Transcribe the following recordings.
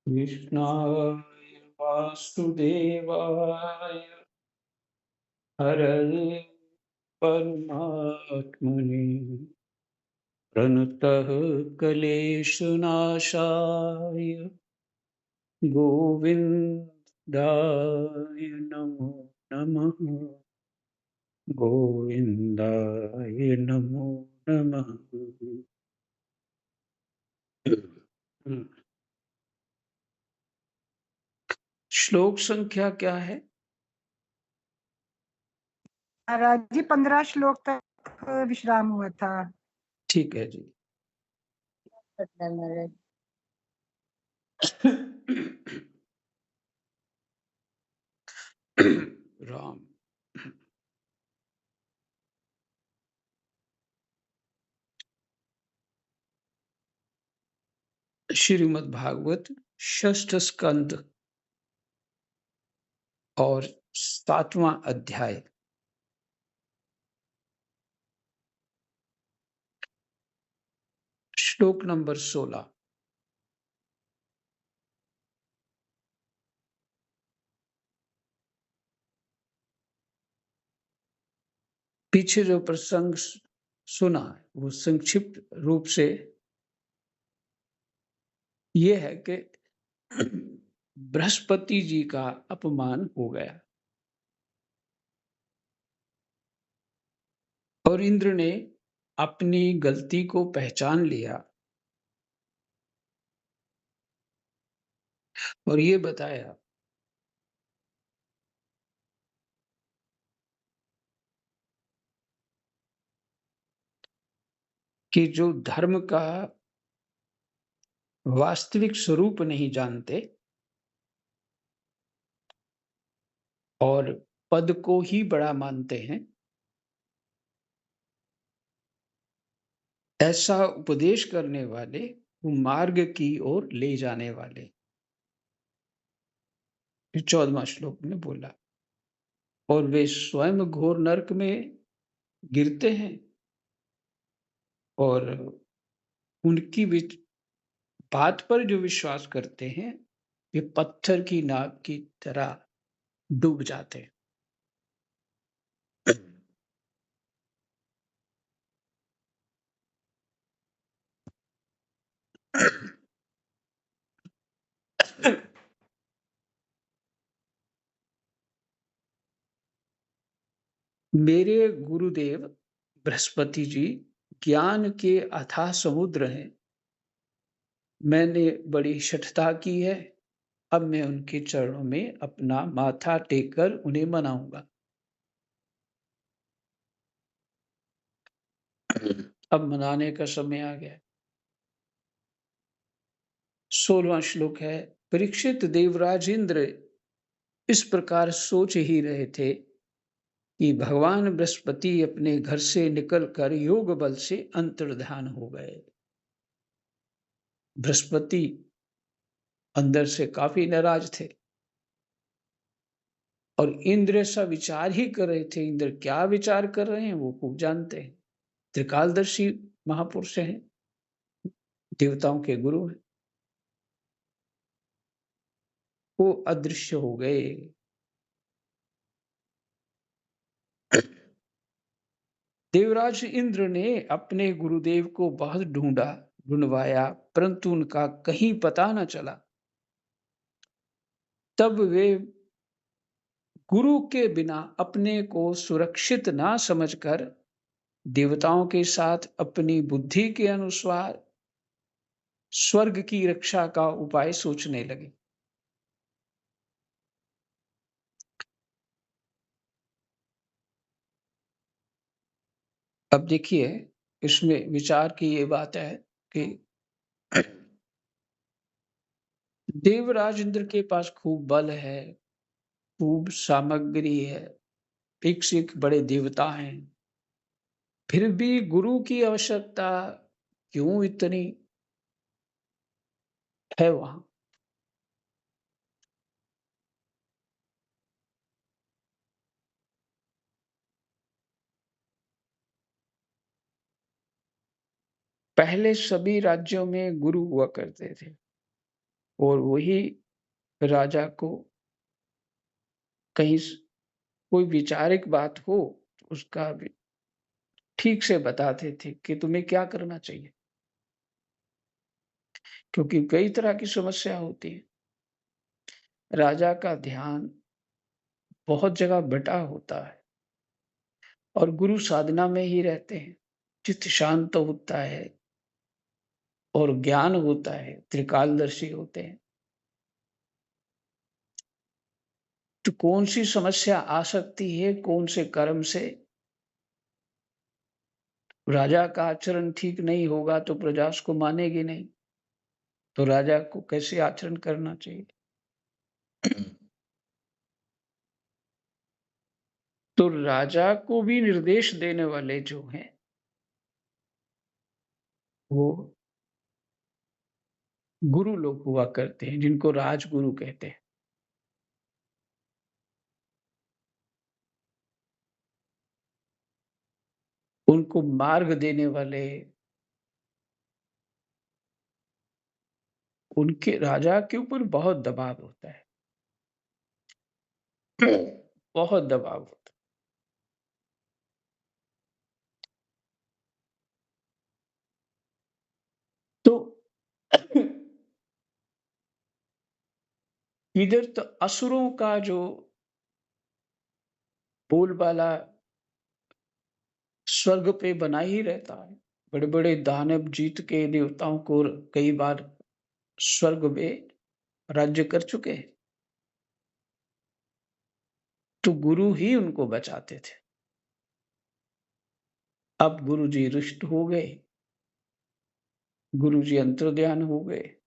कृष्णाय वासुदेवाय हरये परमात्मने प्रणतः क्लेशनाशाय गोविन्दाय नमो नमः। गोविन्दाय नमो नमः। श्लोक संख्या क्या है? महाराज जी 15 श्लोक तक विश्राम हुआ था। ठीक है जी। राम। श्रीमद् भागवत षष्ठ स्कंद और 7वां अध्याय। श्लोक नंबर 16। पीछे जो प्रसंग सुना वो संक्षिप्त रूप से ये है कि बृहस्पति जी का अपमान हो गया और इंद्र ने अपनी गलती को पहचान लिया और ये बताया कि जो धर्म का वास्तविक स्वरूप नहीं जानते और पद को ही बड़ा मानते हैं, ऐसा उपदेश करने वाले वो मार्ग की ओर ले जाने वाले, 14वां श्लोक में बोला। और वे स्वयं घोर नरक में गिरते हैं और उनकी बात पर जो विश्वास करते हैं वे पत्थर की नाव की तरह डूब जाते हैं। मेरे गुरुदेव बृहस्पति जी ज्ञान के अथाह समुद्र हैं। मैंने बड़ी शठता की है, अब मैं उनके चरणों में अपना माथा टेककर उन्हें मनाऊंगा। अब मनाने का समय आ गया। 16वां श्लोक है। परीक्षित देवराज इंद्र इस प्रकार सोच ही रहे थे कि भगवान बृहस्पति अपने घर से निकलकर योग बल से अंतर्धान हो गए। बृहस्पति अंदर से काफी नाराज थे और इंद्र ऐसा विचार ही कर रहे थे। इंद्र क्या विचार कर रहे हैं वो खूब जानते हैं। त्रिकालदर्शी महापुरुष हैं, देवताओं के गुरु हैं। वो अदृश्य हो गए। देवराज इंद्र ने अपने गुरुदेव को बहुत ढूंढवाया, परंतु उनका कहीं पता न चला। तब वे गुरु के बिना अपने को सुरक्षित ना समझकर देवताओं के साथ अपनी बुद्धि के अनुसार स्वर्ग की रक्षा का उपाय सोचने लगे। अब देखिए, इसमें विचार की ये बात है कि देवराज इंद्र के पास खूब बल है, खूब सामग्री है, एक से एक बड़े देवता हैं, फिर भी गुरु की आवश्यकता क्यों इतनी है वहां? पहले सभी राज्यों में गुरु हुआ करते थे, और वही राजा को कहीं कोई वैचारिक बात हो, उसका भी ठीक से बताते थे कि तुम्हें क्या करना चाहिए। क्योंकि कई तरह की समस्या होती है। राजा का ध्यान बहुत जगह बँटा होता है और गुरु साधना में ही रहते हैं। चित्त शांत होता है और ज्ञान होता है, त्रिकालदर्शी होते हैं। तो कौन-सी समस्या आ सकती है, कौन से कर्म से राजा का आचरण ठीक नहीं होगा तो प्रजा उसको मानेगी नहीं। तो राजा को कैसे आचरण करना चाहिए? तो राजा को भी निर्देश देने वाले जो हैं, वो गुरु लोग हुआ करते हैं, जिनको राजगुरु कहते हैं। उनको मार्ग देने वाले, उनके राजा के ऊपर बहुत दबाव होता है। बहुत दबाव होता है। तो इधर तो असुरों का जो बोलबाला स्वर्ग पे बना ही रहता है। बड़े-बड़े दानव जीत के देवताओं को कई बार स्वर्ग में राज्य कर चुके हैं। तो गुरु ही उनको बचाते थे। अब गुरुजी रुष्ट हो गए, गुरुजी अंतर्ध्यान हो गए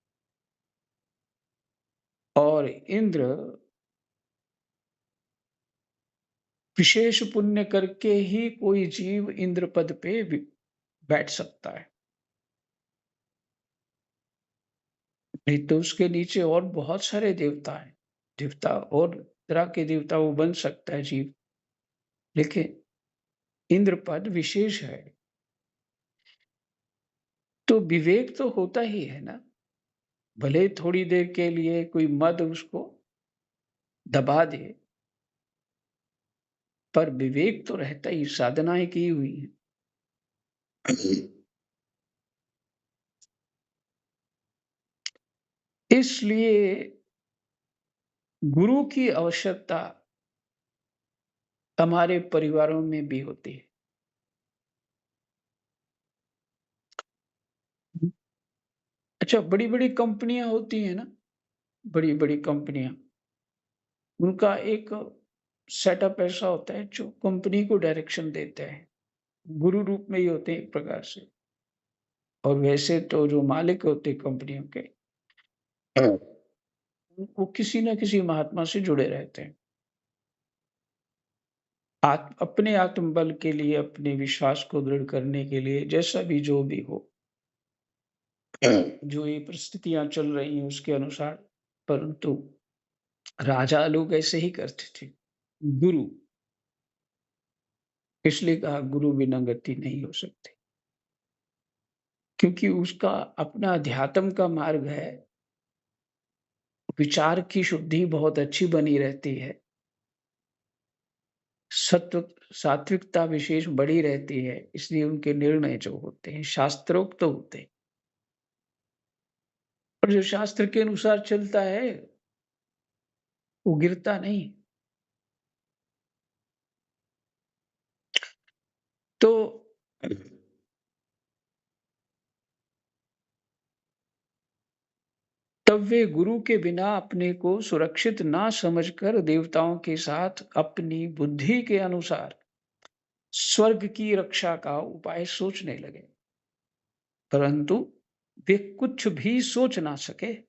और इंद्र विशेष पुण्य करके ही कोई जीव इंद्र पद पे बैठ सकता है। नहीं तो उसके नीचे और बहुत सारे देवता हैं। देवता और तरह के देवता वो बन सकता है जीव, लेकिन इंद्र पद विशेष है। तो विवेक तो होता ही है ना, भले थोड़ी देर के लिए कोई मद उसको दबा दे, पर विवेक तो रहता ही, साधनाएँ की हुई हैं। इसलिए गुरु की आवश्यकता हमारे परिवारों में भी होती है। अच्छा, बड़ी-बड़ी कंपनियाँ होती हैं ना, बड़ी-बड़ी कंपनियाँ, उनका एक सेटअप ऐसा होता है जो कंपनी को डायरेक्शन देते हैं। गुरु रूप में ही होते हैं एक प्रकार से। और वैसे तो जो मालिक होते हैं कंपनियों के, वो किसी न किसी महात्मा से जुड़े रहते हैं। अपने आत्मबल के लिए, अपने विश्वास को दृढ़ करने के लिए, जैसा भी जो भी हो, जो ये परिस्थितियाँ चल रही हैं उसके अनुसार, परंतु राजा लोग ऐसे ही करते थे। गुरु, इसलिए कहा गुरु बिना गति नहीं हो सकती। क्योंकि उसका अपना अध्यात्म का मार्ग है, विचार की शुद्धि बहुत अच्छी बनी रहती है, सत्व सात्विकता विशेष बढ़ी रहती है, इसलिए उनके निर्णय जो होते हैं शास्त्रोक्त तो होते हैं। और जो शास्त्र के अनुसार चलता है, वो गिरता नहीं। तो तब वे गुरु के बिना अपने को सुरक्षित ना समझकर देवताओं के साथ अपनी बुद्धि के अनुसार स्वर्ग की रक्षा का उपाय सोचने लगे। परंतु वे कुछ भी सोच ना सके।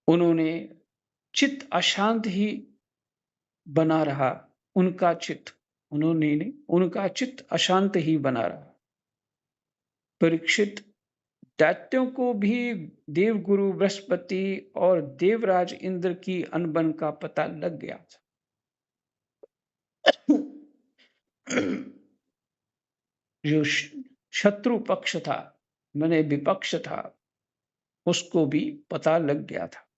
उन्होंने चित्त अशांत ही बना रहा। उनका चित्त उन्होंने नहीं, उनका चित्त अशांत ही बना रहा। परीक्षित, दैत्यों को भी देवगुरु बृहस्पति और देवराज इंद्र की अनबन का पता लग गया था। जो शत्रु पक्ष था, माने विपक्ष था, उसको भी पता लग गया था।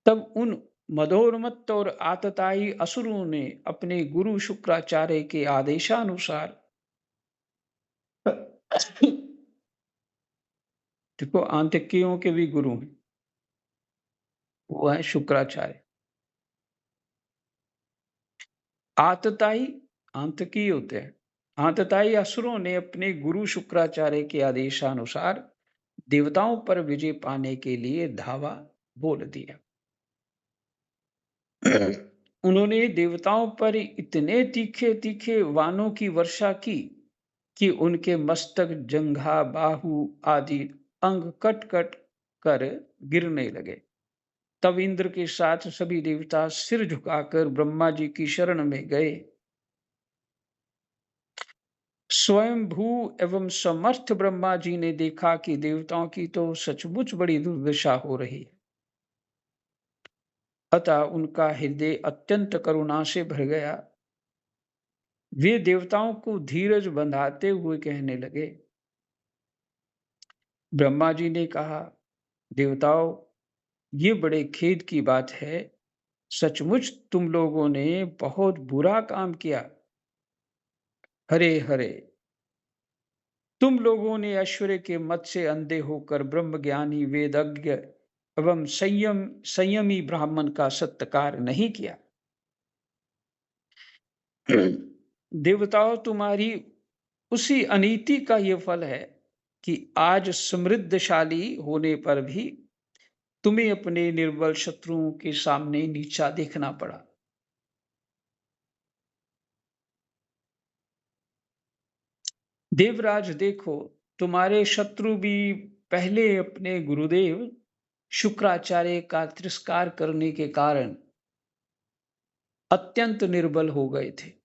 तब उन मदोन्मत्त और आततायी असुरों ने अपने गुरु शुक्राचार्य के आदेशानुसार देखो, आंतकियों के भी गुरु हैं, वो है शुक्राचार्य। आतताई आंतकी होते हैं। आतताई असुरों ने अपने गुरु शुक्राचार्य के आदेशानुसार देवताओं पर विजय पाने के लिए धावा बोल दिया। उन्होंने देवताओं पर इतने तीखे-तीखे वाणों की वर्षा की कि उनके मस्तक, जंघा, बाहु आदि अंग कट-कट कर गिरने लगे। तब इंद्र के साथ सभी देवता सिर झुकाकर ब्रह्मा जी की शरण में गए। स्वयंभू एवं समर्थ ब्रह्मा जी ने देखा कि देवताओं की तो सचमुच बड़ी दुर्दशा हो रही है। अतः उनका हृदय अत्यंत करुणा से भर गया। वे देवताओं को धीरज बंधाते हुए कहने लगे। ब्रह्मा जी ने कहा, देवताओं, ये बड़े खेद की बात है। सचमुच तुम लोगों ने बहुत बुरा काम किया। हरे हरे, तुम लोगों ने ऐश्वर्य के मद से अंधे होकर ब्रह्मज्ञानी, वेदज्ञ एवं संयमी ब्राह्मण का सत्कार नहीं किया। देवताओं, तुम्हारी उसी अनीति का ये फल है कि आज समृद्धशाली होने पर भी तुम्हें अपने निर्बल शत्रुओं के सामने नीचा देखना पड़ा। देवराज देखो, तुम्हारे शत्रु भी पहले अपने गुरुदेव शुक्राचार्य का तिरस्कार करने के कारण अत्यंत निर्बल हो गए थे।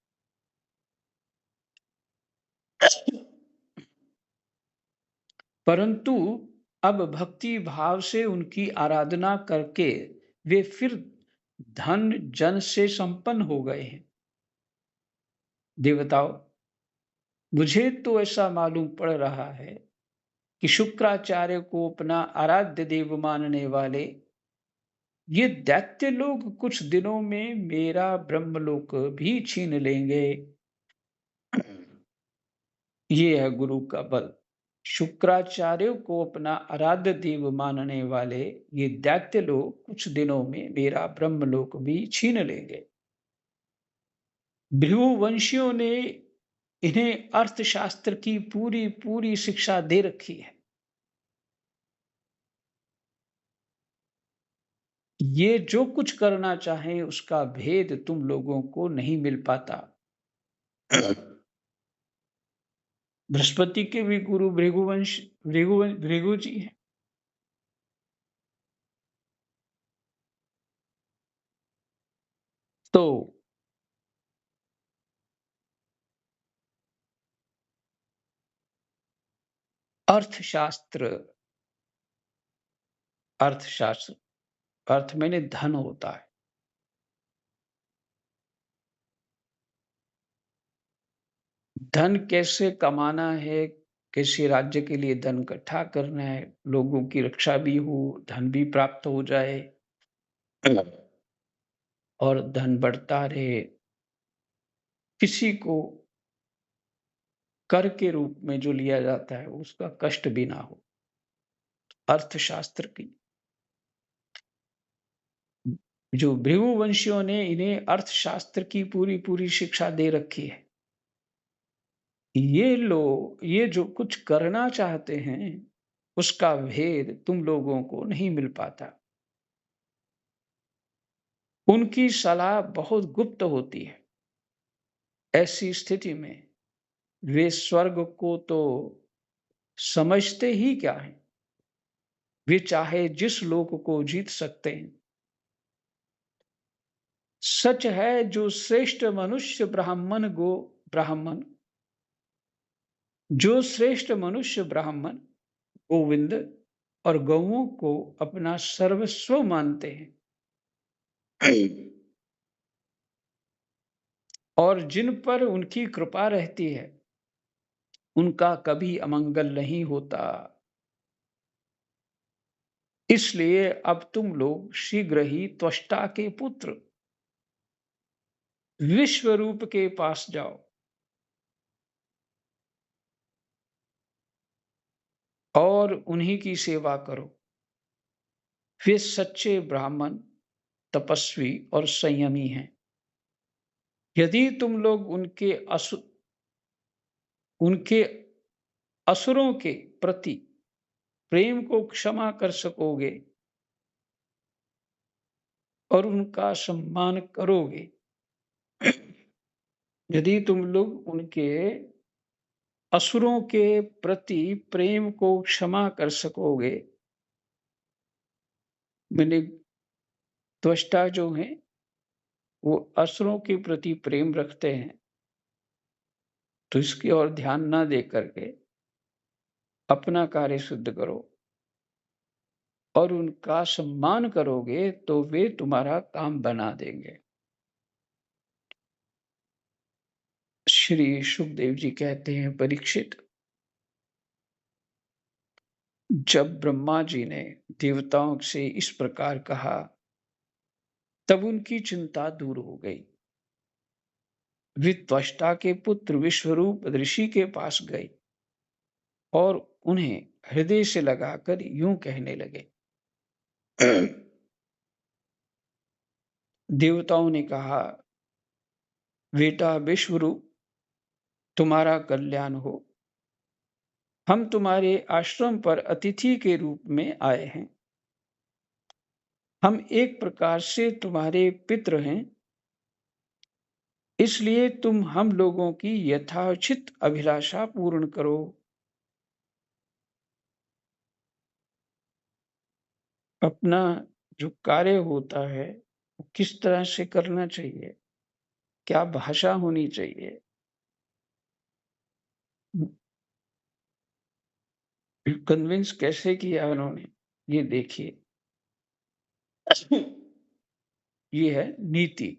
परंतु अब भक्ति भाव से उनकी आराधना करके वे फिर धन जन से संपन्न हो गए हैं। देवताओं, मुझे तो ऐसा मालूम पड़ रहा है कि शुक्राचार्य को अपना आराध्य देव मानने वाले ये दैत्य लोग कुछ दिनों में मेरा ब्रह्मलोक भी छीन लेंगे। ये है गुरु का बल। शुक्राचार्य को अपना आराध्य देव मानने वाले ये दैत्य लोग कुछ दिनों में मेरा ब्रह्मलोक भी छीन लेंगे। भृगुवंशियों ने इन्हें अर्थशास्त्र की पूरी पूरी शिक्षा दे रखी है। ये जो कुछ करना चाहे उसका भेद तुम लोगों को नहीं मिल पाता। बृहस्पति के भी गुरु भृगु जी हैं। तो अर्थशास्त्र, अर्थशास्त्र अर्थ मैंने धन होता है। धन कैसे कमाना है, कैसे राज्य के लिए धन इकट्ठा करना है, लोगों की रक्षा भी हो, धन भी प्राप्त हो जाए और धन बढ़ता रहे, किसी को कर के रूप में जो लिया जाता है उसका कष्ट भी ना हो। अर्थशास्त्र की जो भृगुवंशियों ने इन्हें अर्थशास्त्र की पूरी पूरी शिक्षा दे रखी है। ये लोग ये जो कुछ करना चाहते हैं उसका भेद तुम लोगों को नहीं मिल पाता। उनकी सलाह बहुत गुप्त होती है। ऐसी स्थिति में वे स्वर्ग को तो समझते ही क्या है। वे चाहे जिस लोक को जीत सकते हैं। सच है, जो श्रेष्ठ मनुष्य ब्राह्मण जो श्रेष्ठ मनुष्य ब्राह्मण गोविंद और गौओं को अपना सर्वस्व मानते हैं और जिन पर उनकी कृपा रहती है उनका कभी अमंगल नहीं होता। इसलिए अब तुम लोग शीघ्र ही त्वष्टा के पुत्र विश्व रूप के पास जाओ और उन्हीं की सेवा करो। वे सच्चे ब्राह्मण, तपस्वी और संयमी हैं। यदि तुम लोग उनके असुरों के प्रति प्रेम को क्षमा कर सकोगे और उनका सम्मान करोगे, यदि तुम लोग उनके असुरों के प्रति प्रेम को क्षमा कर सकोगे, मैंने त्वष्टा जो हैं वो असुरों के प्रति प्रेम रखते हैं, तो इसकी ओर ध्यान ना दे करके अपना कार्य सिद्ध करो और उनका सम्मान करोगे तो वे तुम्हारा काम बना देंगे। श्री सुखदेव जी कहते हैं, परीक्षित, जब ब्रह्मा जी ने देवताओं से इस प्रकार कहा, तब उनकी चिंता दूर हो गई। वे त्वष्टा के पुत्र विश्वरूप ऋषि के पास गए और उन्हें हृदय से लगाकर यूं कहने लगे। देवताओं ने कहा, बेटा विश्वरूप, तुम्हारा कल्याण हो। हम तुम्हारे आश्रम पर अतिथि के रूप में आए हैं। हम एक प्रकार से तुम्हारे पितृ हैं, इसलिए तुम हम लोगों की यथाउचित अभिलाषा पूर्ण करो। अपना जो कार्य होता है वो किस तरह से करना चाहिए, क्या भाषा होनी चाहिए, कन्विंस कैसे किया उन्होंने, ये देखिए। ये है नीति,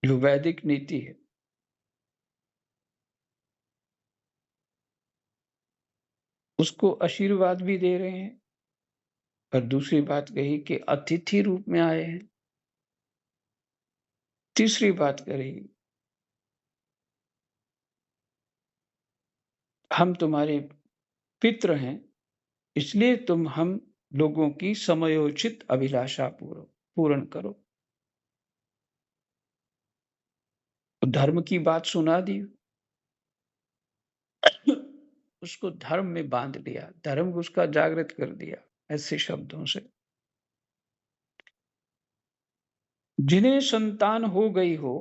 जो वैदिक नीति है। उसको आशीर्वाद भी दे रहे हैं और दूसरी बात कही कि अतिथि रूप में आए हैं। तीसरी बात कही, हम तुम्हारे पितृ हैं, इसलिए तुम हम लोगों की समयोचित अभिलाषा पूर्ण करो। तो धर्म की बात सुना दी, उसको धर्म में बांध लिया, धर्म को उसका जागृत कर दिया ऐसे शब्दों से। जिन्हें संतान हो गई हो,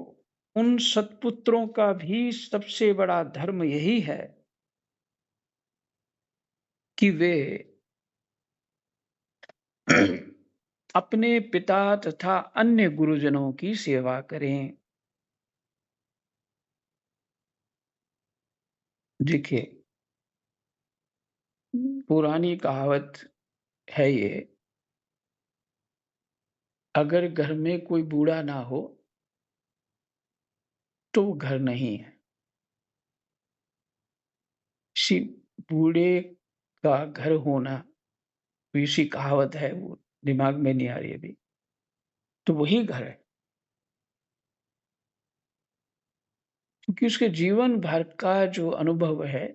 उन सत्पुत्रों का भी सबसे बड़ा धर्म यही है कि वे अपने पिता तथा अन्य गुरुजनों की सेवा करें। देखिए, पुरानी कहावत है ये, अगर घर में कोई बूढ़ा ना हो तो वो घर नहीं है। किसी बूढ़े का घर होना, कोई सी कहावत है, वो दिमाग में नहीं आ रही अभी, तो वही घर है। क्योंकि उसके जीवन भर का जो अनुभव है,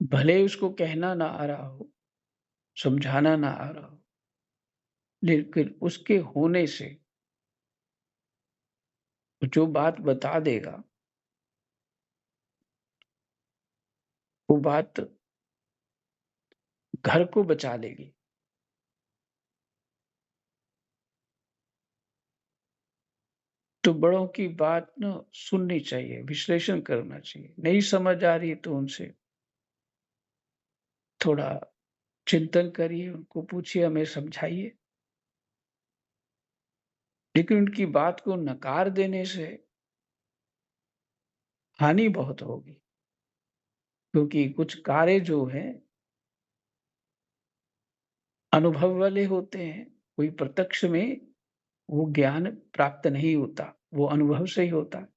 भले उसको कहना ना आ रहा हो, समझाना ना आ रहा हो, लेकिन उसके होने से जो बात बता देगा, वो बात घर को बचा लेगी। तो बड़ों की बात ना सुननी चाहिए, विश्लेषण करना चाहिए। नहीं समझ आ रही तो उनसे थोड़ा चिंतन करिए, उनको पूछिए, हमें समझाइए। लेकिन उनकी बात को नकार देने से हानि बहुत होगी, क्योंकि कुछ कार्य जो है अनुभव वाले होते हैं। कोई प्रत्यक्ष में वो ज्ञान प्राप्त नहीं होता, वो अनुभव से ही होता है।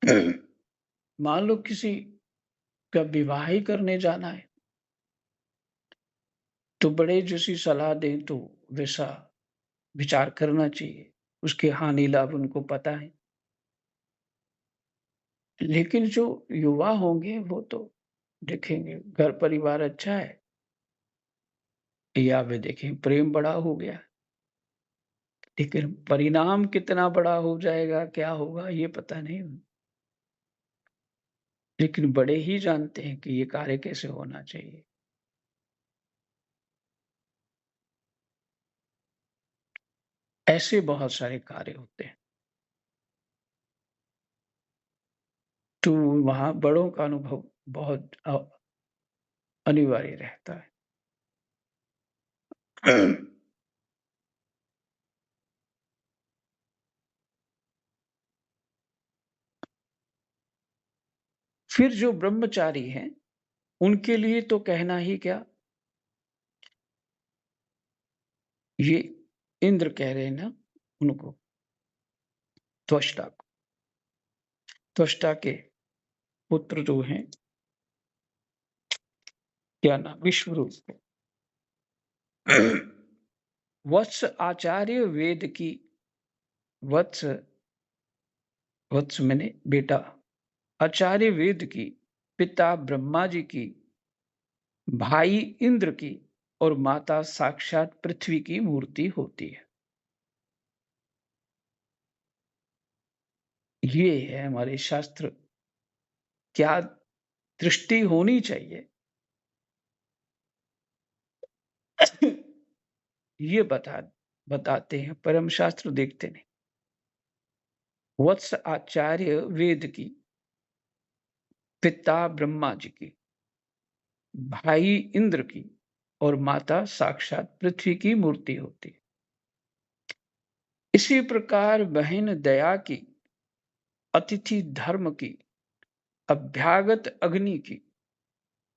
मान लो किसी का विवाह ही करने जाना है, तो बड़े जैसी सलाह दें तो वैसा विचार करना चाहिए। उसके हानि लाभ उनको पता है। लेकिन जो युवा होंगे वो तो देखेंगे घर परिवार अच्छा है, या वे देखें प्रेम बड़ा हो गया। लेकिन परिणाम कितना बड़ा हो जाएगा, क्या होगा ये पता नहीं। लेकिन बड़े ही जानते हैं कि ये कार्य कैसे होना चाहिए। ऐसे बहुत सारे कार्य होते हैं। तो वहाँ बड़ों का अनुभव बहुत अनिवार्य रहता है। फिर जो ब्रह्मचारी हैं, उनके लिए तो कहना ही क्या। ये इंद्र कह रहे हैं ना उनको, त्वष्टा को। त्वष्टा के पुत्र जो हैं, क्या नाम, विश्वरूप। वत्स आचार्य वेद की, वत्स, वत्स मैंने बेटा, आचार्य वेद की, पिता ब्रह्मा जी की, भाई इंद्र की और माता साक्षात पृथ्वी की मूर्ति होती है। ये है हमारे शास्त्र, क्या दृष्टि होनी चाहिए ये बताते हैं। परम शास्त्र देखते नहीं। वत्स आचार्य वेद की, पिता ब्रह्मा जी की, भाई इंद्र की और माता साक्षात पृथ्वी की मूर्ति होती है। इसी प्रकार बहन दया की, अतिथि धर्म की, अभ्यागत अग्नि की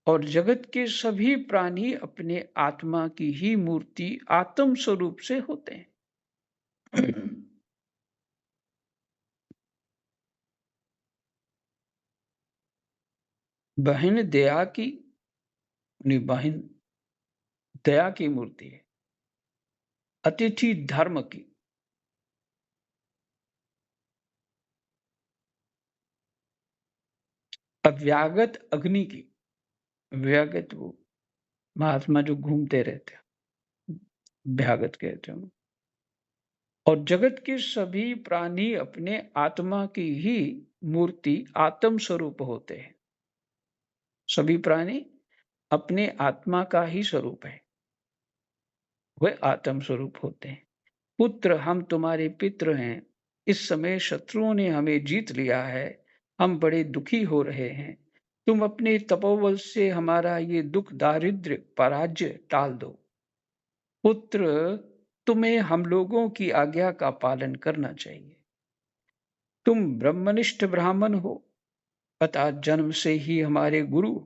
और जगत के सभी प्राणी अपने आत्मा की ही मूर्ति आत्म स्वरूप से होते हैं। बहन दया की, बहन दया की मूर्ति है। अतिथि धर्म की, अव्यागत अग्नि की, व्यागत वो महात्मा जो घूमते रहते हैं, भ्यागत कहते हैं। और जगत के सभी प्राणी अपने आत्मा की ही मूर्ति आत्म स्वरूप होते हैं। सभी प्राणी अपने आत्मा का ही स्वरूप है, वे आत्म स्वरूप होते हैं। पुत्र, हम तुम्हारे पितृ हैं। इस समय शत्रुओं ने हमें जीत लिया है। हम बड़े दुखी हो रहे हैं। तुम अपने तपोबल से हमारा ये दुख दारिद्र्य पराजय टाल दो। पुत्र, तुम्हें हम लोगों की आज्ञा का पालन करना चाहिए। तुम ब्रह्मनिष्ठ ब्राह्मण हो, अतः जन्म से ही हमारे गुरु।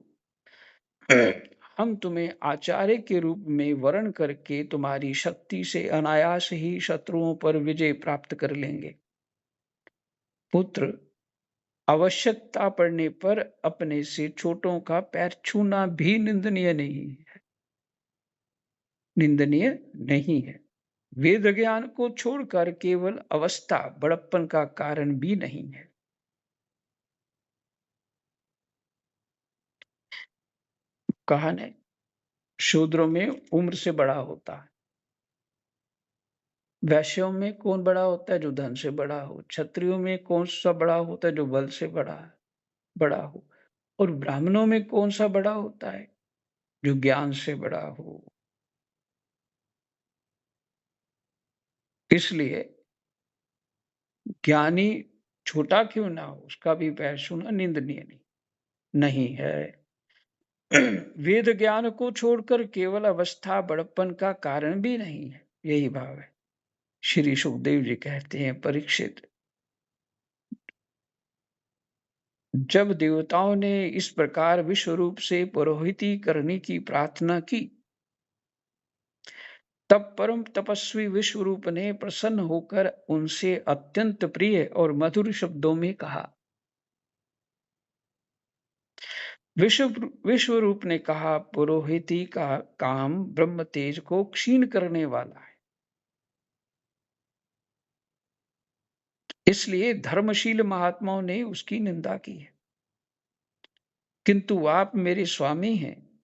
हम तुम्हें आचार्य के रूप में वरण करके तुम्हारी शक्ति से अनायास ही शत्रुओं पर विजय प्राप्त कर लेंगे। पुत्र, आवश्यकता पड़ने पर अपने से छोटों का पैर छूना भी निंदनीय नहीं है। निंदनीय नहीं है। वेद ज्ञान को छोड़कर केवल अवस्था बड़प्पन का कारण भी नहीं है। कहा है, शूद्रों में उम्र से बड़ा होता है। वैश्यों में कौन बड़ा होता है? जो धन से बड़ा हो। क्षत्रियों में कौन सा बड़ा होता है? जो बल से बड़ा हो। और ब्राह्मणों में कौन सा बड़ा होता है? जो ज्ञान से बड़ा हो। इसलिए ज्ञानी छोटा क्यों ना हो, उसका भी पैर छूना निंदनीय नहीं है। वेद ज्ञान को छोड़कर केवल अवस्था बड़प्पन का कारण भी नहीं है। यही भाव है। श्री सुखदेव जी कहते हैं, परीक्षित, जब देवताओं ने इस प्रकार विश्व रूप से पुरोहिती करने की प्रार्थना की, तब परम तपस्वी विश्वरूप ने प्रसन्न होकर उनसे अत्यंत प्रिय और मधुर शब्दों में कहा, विश्वरूप ने कहा, पुरोहिती का काम ब्रह्म तेज को क्षीण करने वाला है। इसलिए धर्मशील महात्माओं ने उसकी निंदा की है। किंतु आप मेरे स्वामी हैं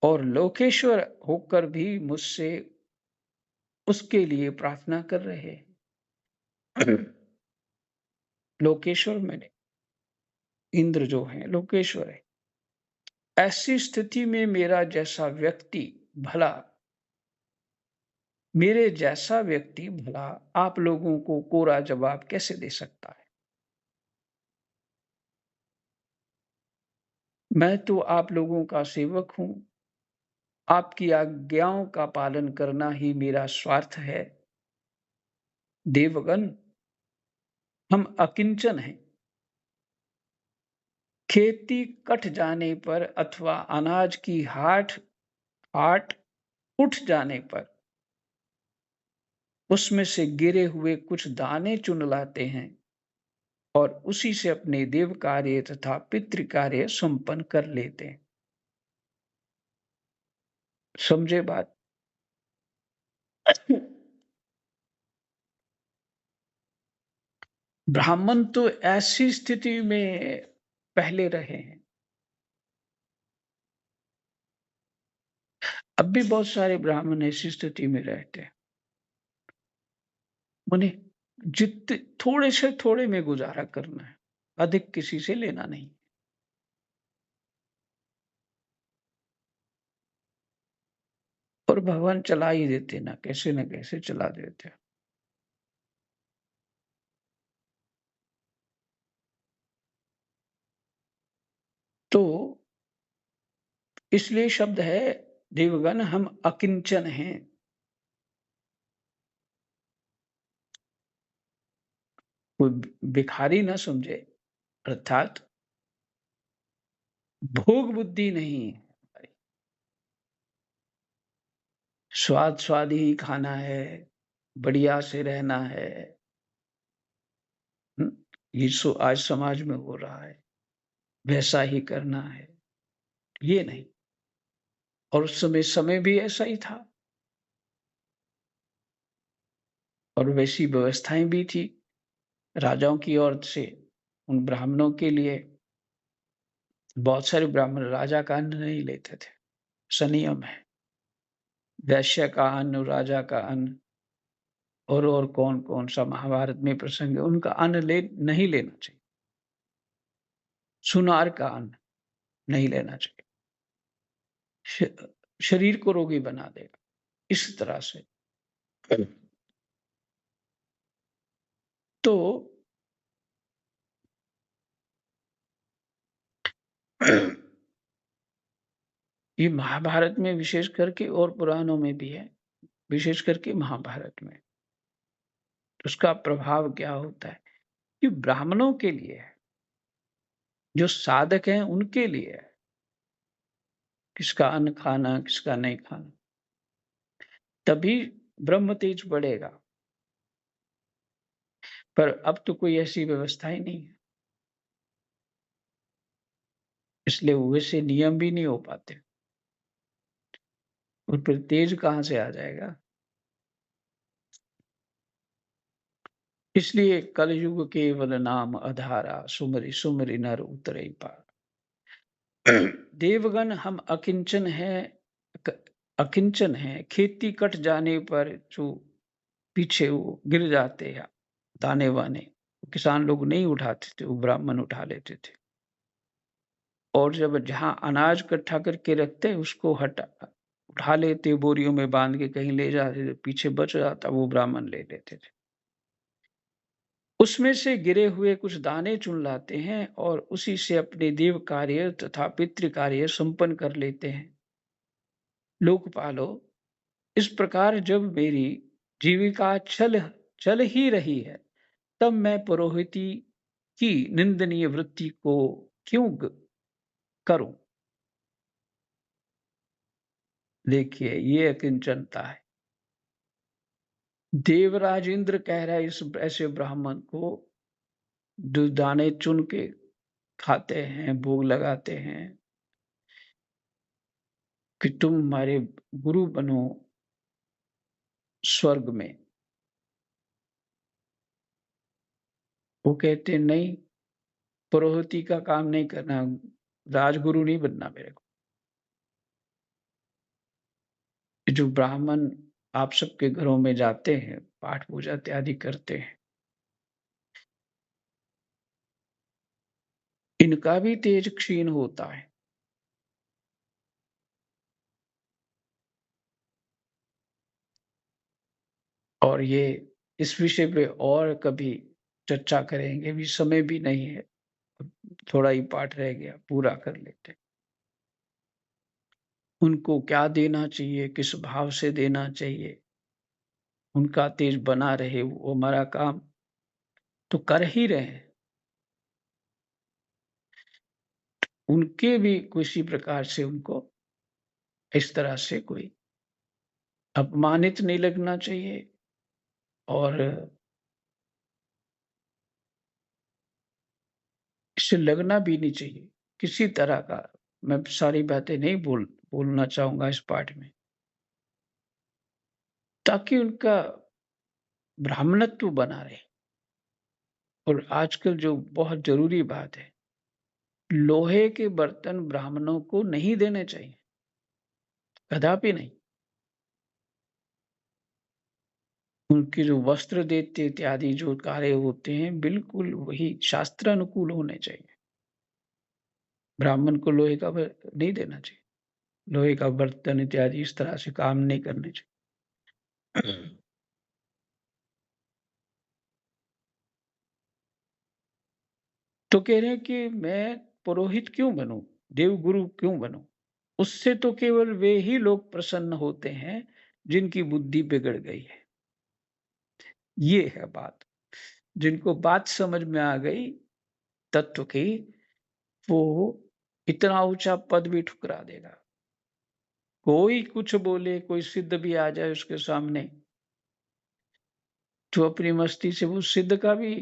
और लोकेश्वर होकर भी मुझसे उसके लिए प्रार्थना कर रहे हैं। लोकेश्वर मैंने इंद्र जो है लोकेश्वर है। ऐसी स्थिति में मेरे जैसा व्यक्ति भला आप लोगों को कोरा जवाब कैसे दे सकता है? मैं तो आप लोगों का सेवक हूं। आपकी आज्ञाओं का पालन करना ही मेरा स्वार्थ है। देवगण, हम अकिंचन हैं। खेती कट जाने पर अथवा अनाज की हाट उठ जाने पर उसमें से गिरे हुए कुछ दाने चुन लाते हैं और उसी से अपने देव कार्य तथा पितृ कार्य संपन्न कर लेते हैं। समझे बात? ब्राह्मण तो ऐसी स्थिति में पहले रहे हैं। अब भी बहुत सारे ब्राह्मण ऐसी स्थिति में रहते हैं। उन्हें थोड़े से थोड़े में गुजारा करना है, अधिक किसी से लेना नहीं। और भगवान चला ही देते ना कैसे चला देते। तो इसलिए शब्द है, देवगण हम अकिंचन हैं। कोई भिखारी ना समझे, अर्थात भोग बुद्धि नहीं है। स्वाद ही खाना है, बढ़िया से रहना है। ये आज समाज में हो रहा है, वैसा ही करना है, ये नहीं। और उस समय भी ऐसा ही था और वैसी व्यवस्थाएं भी थी राजाओं की ओर से उन ब्राह्मणों के लिए। बहुत सारे ब्राह्मण राजा का अन्न नहीं लेते थे, संयम है। वैश्य का अन्न, राजा का अन्न और कौन सा महाभारत में प्रसंग है, उनका अन्न नहीं लेना चाहिए। सुनार का अन्न नहीं लेना चाहिए, शरीर को रोगी बना देगा। इस तरह से तो ये महाभारत में विशेष करके और पुराणों में भी है, विशेष करके महाभारत में। उसका प्रभाव क्या होता है कि ब्राह्मणों के लिए है, जो साधक हैं उनके लिए है, किसका अन्न खाना किसका नहीं खाना, तभी ब्रह्म तेज बढ़ेगा। पर अब तो कोई ऐसी व्यवस्था ही नहीं है, इसलिए वैसे नियम भी नहीं हो पाते। और फिर तेज कहाँ से आ जाएगा? इसलिए कलयुग केवल नाम आधारा, सुमरि सुमरि नर उतरे पार। देवगण हम अकिंचन है। खेती कट जाने पर जो पीछे वो गिर जाते हैं दाने वाने, किसान लोग नहीं उठाते थे, वो ब्राह्मण उठा लेते थे। और जब जहाँ अनाज इकट्ठा करके रखते उसको उठा लेते, बोरियों में बांध के कहीं ले जाते थे, पीछे बच जाता वो ब्राह्मण ले लेते थे। उसमें से गिरे हुए कुछ दाने चुन लाते हैं और उसी से अपने देव कार्य तथा पितृ कार्य संपन्न कर लेते हैं। लोकपालो, इस प्रकार जब मेरी जीविका चल ही रही है, तब मैं पुरोहिती की निंदनीय वृत्ति को क्यों करूं? देखिए, ये अकिंचनता है। देवराज इंद्र कह रहा है इस ऐसे ब्राह्मण को, जो दाने चुन के खाते हैं, भोग लगाते हैं कि तुम हमारे गुरु बनो स्वर्ग में। वो कहते हैं नहीं, पुरोहिती का काम नहीं करना, राजगुरु नहीं बनना मेरे को। जो ब्राह्मण आप सबके घरों में जाते हैं, पाठ पूजा इत्यादि करते हैं, इनका भी तेज क्षीण होता है। और ये इस विषय पे और कभी चर्चा करेंगे, अभी समय भी नहीं है। थोड़ा ही पाठ रह गया, पूरा कर लेते हैं। उनको क्या देना चाहिए, किस भाव से देना चाहिए, उनका तेज बना रहे, वो हमारा काम तो कर ही रहे हैं। उनके भी किसी प्रकार से उनको इस तरह से कोई अपमानित नहीं लगना चाहिए और इससे लगना भी नहीं चाहिए किसी तरह का। मैं सारी बातें नहीं बोलना चाहूँगा इस पाठ में, ताकि उनका ब्राह्मणत्व बना रहे। और आजकल जो बहुत ज़रूरी बात है, लोहे के बर्तन ब्राह्मणों को नहीं देने चाहिए, कदापि नहीं। उनके जो वस्त्र देते इत्यादि जो कार्य होते हैं, बिल्कुल वही शास्त्रानुकूल होने चाहिए। ब्राह्मण को लोहे का नहीं देना चाहिए। लोहे का बर्तन इत्यादि इस तरह से काम नहीं करने चाहिए। तो कह रहे हैं कि मैं पुरोहित क्यों बनूं, देवगुरु क्यों बनूं? उससे तो केवल वे ही लोग प्रसन्न होते हैं जिनकी बुद्धि बिगड़ गई है। ये है बात। जिनको बात समझ में आ गई तत्व की, वो इतना ऊंचा पद भी ठुकरा देगा। कोई कुछ बोले, कोई सिद्ध भी आ जाए उसके सामने, तो अपनी मस्ती से वो सिद्ध का भी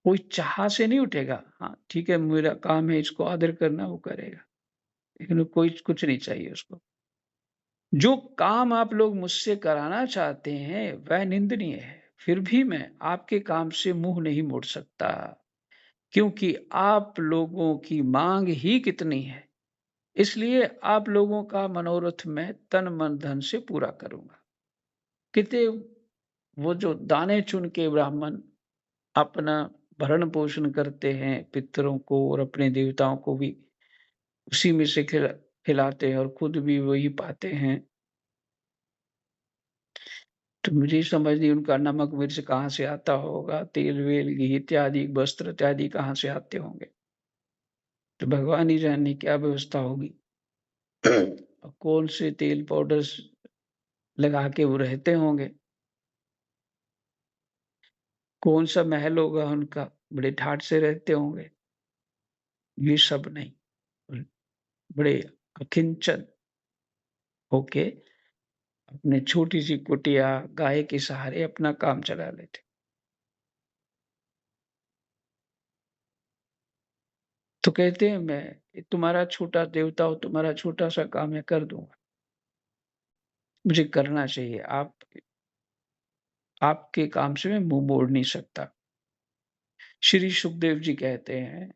कोई चाह से नहीं उठेगा। हाँ, ठीक है, मेरा काम है इसको आदर करना, वो करेगा। लेकिन कोई कुछ नहीं चाहिए उसको। जो काम आप लोग मुझसे कराना चाहते हैं, वह निंदनीय है। फिर भी मैं आपके काम से मुँह नहीं मोड़ सकता, क्योंकि आप लोगों की माँग ही कितनी है। इसलिए आप लोगों का मनोरथ मैं तन, मन, धन से पूरा करूँगा। कितने वो जो दाने चुन के ब्राह्मण अपना भरण-पोषण करते हैं पितरों को और अपने देवताओं को भी उसी में से खिलाते हैं और खुद भी वही पाते हैं। तो मुझे समझ नहीं उनका नमक मिर्च कहाँ से आता होगा, तेल-वेल, घी इत्यादि, वस्त्र इत्यादि कहाँ से आते होंगे। तो भगवान ही जाने क्या व्यवस्था होगी। और कौन से तेल पाउडर्स लगा के वो रहते होंगे। कौन-सा महल होगा उनका, बड़े ठाठ से रहते होंगे। ये सब नहीं, बड़े अकिंचन होके अपने छोटी-सी कुटिया, गाय के सहारे अपना काम चला लेते। तो कहते हैं मैं तुम्हारा छोटा देवता हूँ, तुम्हारा छोटा-सा काम मैं कर दूँगा। मुझे करना चाहिए, आपके काम से मैं मुँह मोड़ नहीं सकता। श्री सुखदेव जी कहते हैं,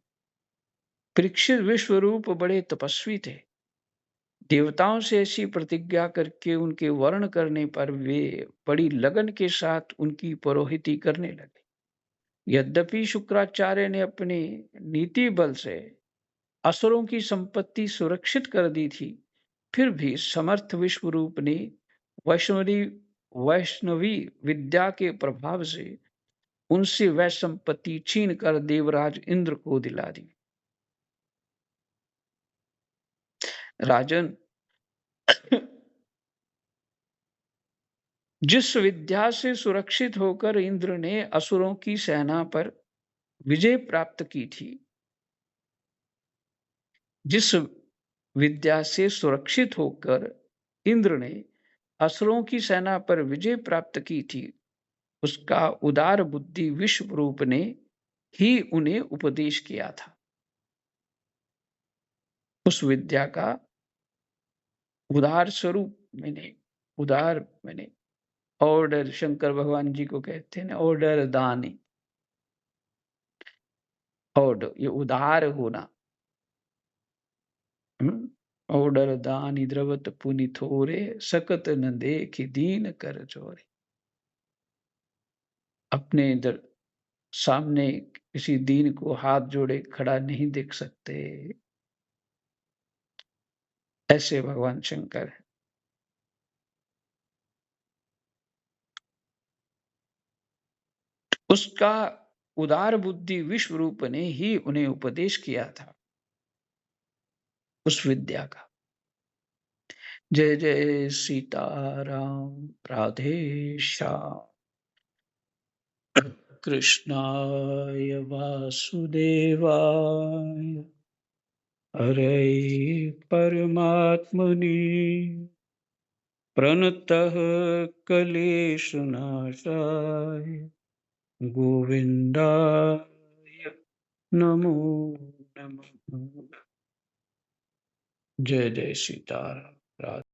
परीक्षित विश्वरूप बड़े तपस्वी थे। देवताओं से ऐसी प्रतिज्ञा करके उनके वर्ण करने पर वे बड़ी लगन के साथ उनकी पुरोहिती करने लगे। यद्यपि शुक्राचार्य ने अपनी नीति बल से असुरों की संपत्ति सुरक्षित कर दी थी, फिर भी समर्थ विश्वरूप ने वैष्णवी वैष्णवी विद्या के प्रभाव से उनसे वह संपत्ति छीन कर देवराज इंद्र को दिला दी। राजन, जिस विद्या से सुरक्षित होकर इंद्र ने असुरों की सेना पर विजय प्राप्त की थी, जिस विद्या से सुरक्षित होकर इंद्र ने असुरों की सेना पर विजय प्राप्त की थी, उसका उदार बुद्धि विश्व रूप ने ही उन्हें उपदेश किया था। उस विद्या का उदार स्वरूप मैंने ऑर्डर शंकर भगवान जी को कहते हैं ना ऑर्डर दानी ऑर्डर ये उदार होना। ऑर्डर दानी द्रवत पुनि थोरे सकत न देख दीन कर जोरे। अपने सामने किसी दीन को हाथ जोड़े खड़ा नहीं देख सकते, ऐसे भगवान शंकर हैं। उसका उदार बुद्धि विश्व रूप ने ही उन्हें उपदेश किया था उस विद्या का। जय जय सीताराम राधे श्याम कृष्णाय वासुदेवाय हरे परमात्मने प्रणतः क्लेशनाशाय गोविन्दाय नमो नमः। जय जय सीताराम।